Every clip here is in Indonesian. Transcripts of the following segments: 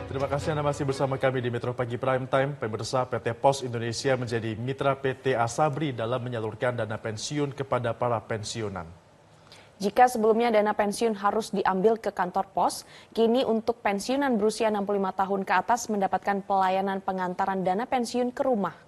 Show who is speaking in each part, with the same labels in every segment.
Speaker 1: Terima kasih Anda masih bersama kami di Metro Pagi Prime Time. Pemirsa, PT Pos Indonesia menjadi mitra PT Asabri dalam menyalurkan dana pensiun kepada para pensiunan.
Speaker 2: Jika sebelumnya dana pensiun harus diambil ke kantor pos, kini untuk pensiunan berusia 65 tahun ke atas mendapatkan pelayanan pengantaran dana pensiun ke rumah.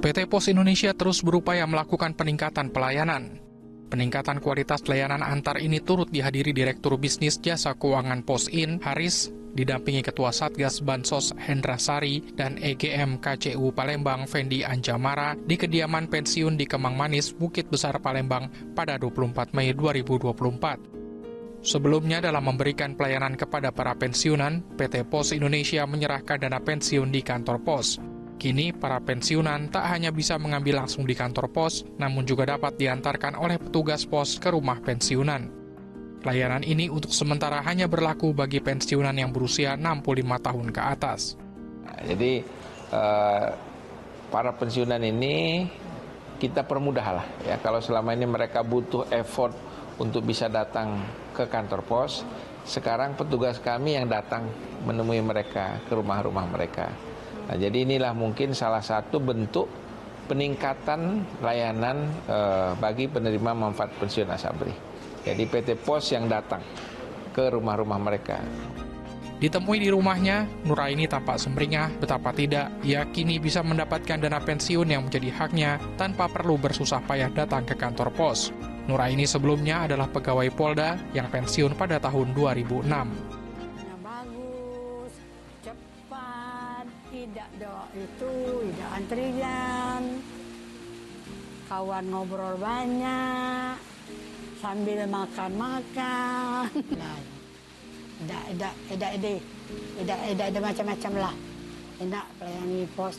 Speaker 3: PT Pos Indonesia terus berupaya melakukan peningkatan pelayanan. Peningkatan kualitas layanan antar ini turut dihadiri Direktur Bisnis Jasa Keuangan POSIN, Haris, didampingi Ketua Satgas Bansos Hendra Sari dan EGM KCU Palembang Fendi Anjamara di kediaman pensiun di Kemang Manis, Bukit Besar Palembang pada 24 Mei 2024. Sebelumnya dalam memberikan pelayanan kepada para pensiunan, PT Pos Indonesia menyerahkan dana pensiun di kantor pos. Kini, para pensiunan tak hanya bisa mengambil langsung di kantor pos, namun juga dapat diantarkan oleh petugas pos ke rumah pensiunan. Layanan ini untuk sementara hanya berlaku bagi pensiunan yang berusia 65 tahun ke atas.
Speaker 4: Jadi, para pensiunan ini kita permudah lah. Ya, kalau selama ini mereka butuh effort untuk bisa datang ke kantor pos, sekarang petugas kami yang datang menemui mereka ke rumah-rumah mereka. Nah, jadi inilah mungkin salah satu bentuk peningkatan layanan bagi penerima manfaat pensiun Asabri. Jadi PT Pos yang datang ke rumah-rumah mereka.
Speaker 3: Ditemui di rumahnya, Nuraini tampak sumringah, betapa tidak, ia kini bisa mendapatkan dana pensiun yang menjadi haknya tanpa perlu bersusah payah datang ke kantor pos. Nuraini sebelumnya adalah pegawai Polda yang pensiun pada tahun 2006.
Speaker 5: Tidak antrian, kawan ngobrol banyak, sambil makan-makan. Tidak macam-macam lah. Enak pelayani pos.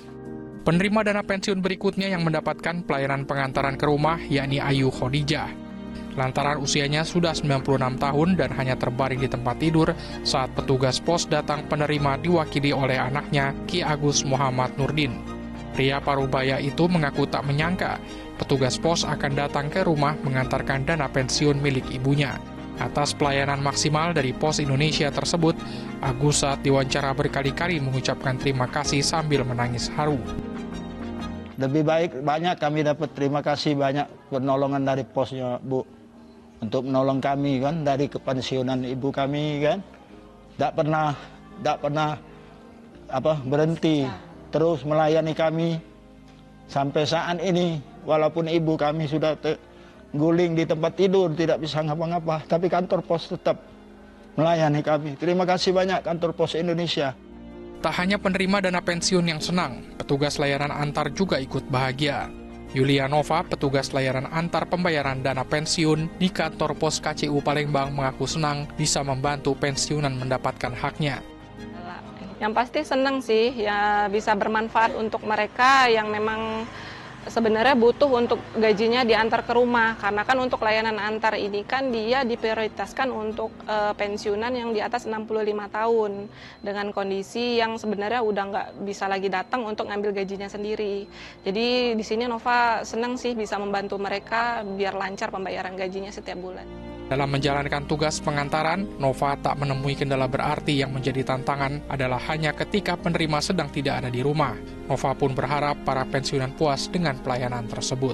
Speaker 3: Penerima dana pensiun berikutnya yang mendapatkan pelayanan pengantaran ke rumah yakni Ayu Khadijah. Lantaran usianya sudah 96 tahun dan hanya terbaring di tempat tidur saat petugas pos datang, penerima diwakili oleh anaknya Ki Agus Muhammad Nurdin. Pria parubaya itu mengaku tak menyangka petugas pos akan datang ke rumah mengantarkan dana pensiun milik ibunya. Atas pelayanan maksimal dari Pos Indonesia tersebut, Agus saat diwawancara berkali-kali mengucapkan terima kasih sambil menangis haru.
Speaker 6: Lebih baik banyak kami dapat terima kasih banyak penolongan dari posnya, Bu. Untuk menolong kami kan dari kepensiunan ibu kami kan. Tak pernah berhenti terus melayani kami sampai saat ini. Walaupun ibu kami sudah guling di tempat tidur, tidak bisa ngapa-ngapa, tapi kantor pos tetap melayani kami. Terima kasih banyak kantor Pos Indonesia.
Speaker 3: Tak hanya penerima dana pensiun yang senang, petugas layanan antar juga ikut bahagia. Yulia Nova, petugas layanan antar pembayaran dana pensiun di kantor pos KCU Palembang, mengaku senang bisa membantu pensiunan mendapatkan haknya.
Speaker 7: Yang pasti senang sih, ya bisa bermanfaat untuk mereka yang memang sebenarnya butuh untuk gajinya diantar ke rumah. Karena kan untuk layanan antar ini kan dia diprioritaskan untuk pensiunan yang di atas 65 tahun. Dengan kondisi yang sebenarnya udah nggak bisa lagi datang untuk ngambil gajinya sendiri. Jadi di sini Nova senang sih bisa membantu mereka biar lancar pembayaran gajinya setiap bulan.
Speaker 3: Dalam menjalankan tugas pengantaran, Nova tak menemui kendala berarti. Yang menjadi tantangan adalah hanya ketika penerima sedang tidak ada di rumah. Nova pun berharap para pensiunan puas dengan pelayanan tersebut.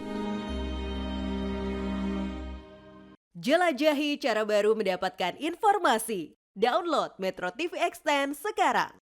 Speaker 8: Jelajahi cara baru mendapatkan informasi. Download Metro TV Extend sekarang.